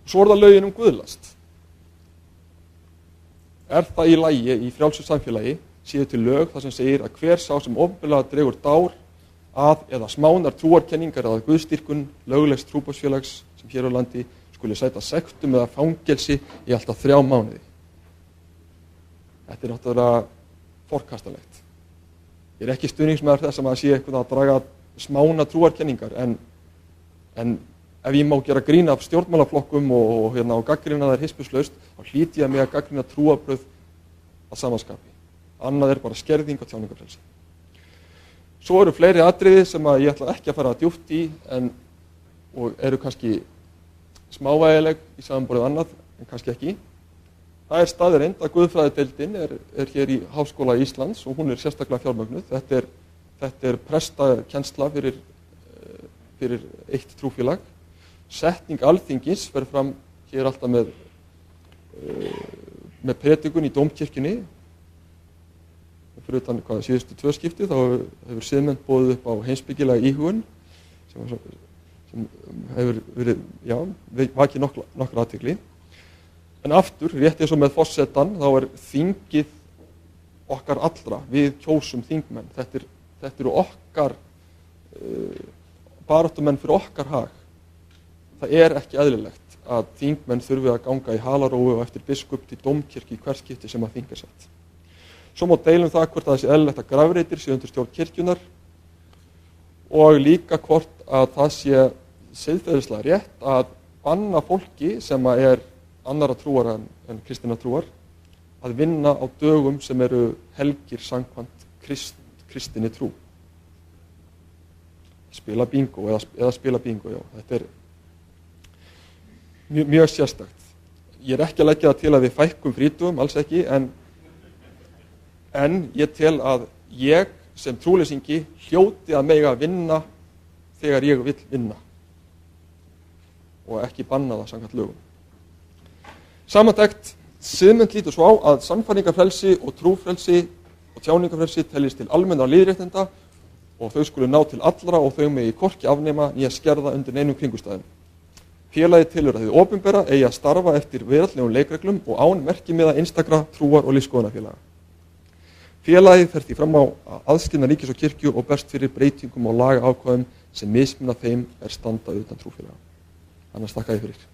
Svo það lögin guðlast. Það í lagi í frjálsu samfélagi séu til lög þar sem segir að hver sá sem opinberlega dregur dár að eða smánar trúarkenningar eða guðstýrkun löglegs trúboðsfélags sem hér á landi skuli sæta sektum eða fangelsi í alltaf 3 mánuði. Þetta náttúrulega forkastanlegt. Ég ekki stuðningsmaður þess að maður sé eitthvað að draga smána trúarkenningar en ef ég má gera grín af stjórnmálaflokkum og gagnrýna þær hispurslaust, þá hlýt ég mig að gagnrýna trúarbrögð að samanskapi. Annað bara skerðing og tjáningarfrelsi. Svo eru fleiri atriði sem ég ætla ekki að fara djúpt í og eru kannski smávægileg í samanborið annað, en kannski ekki. Það staðreynd að guðfræðideildin er hér í Háskóla Íslands og hún sérstaklega fjármögnuð. Þetta prestakennsla fyrir eitt trúfélag. Setning Alþingis fer fram hér alltaf með predikun í Dómkirkjunni. Fyrir utan síðustu 2 skipti þá hefur siðmennt boðið upp á heimspekilega íhugun sem hefur verið vakið nokkra athygli. En aftur, rétt eins og með forsetann, þá þingið okkar allra, við kjósum þingmenn. Þetta eru okkar baráttumenn fyrir okkar hag. Það ekki eðlilegt að þingmenn þurfi að ganga í halarófu og eftir biskup til dómkirkju í hvert skipti sem að þing sett. Svo má deilum það hvort það sé eðlilegt að grafreitir séu undir stjórn kirkjunnar og líka hvort að það sé siðferðislega rétt að banna fólki sem annarra trúar en kristinna trúar að vinna á dögum sem eru helgir samkvæmt kristinni trú. Spila bingo eða spila bingo, já. Þetta mjög sérstakt. Ég ekki að leggja það til að við fækkum frídögum, alls ekki, en ég tel að ég sem trúleysingi hljóti að mega vinna þegar ég vill vinna og ekki banna það samkvæmt lögum. Samantekt, siðmennt lítur svo á að sannfæringarfrelsi og trúfrelsi og tjáningarfrelsi teljist til almennra lýðréttinda og þau skulu ná til allra og þau megi hvorki afnema né skerða undir neinum kringumstæðum. Félagið telur að hið opinbera eigi að starfa eftir veraldlegum leikreglum og án merkimiða einstakra trúar- og lífsskoðunarfélaga. Félagið fer því fram á að aðskilna ríkis og kirkju og berst fyrir breytingum á lagaákvæðum sem mismunna þeim standa utan trúfélaga. Annars þakka ég fyrir.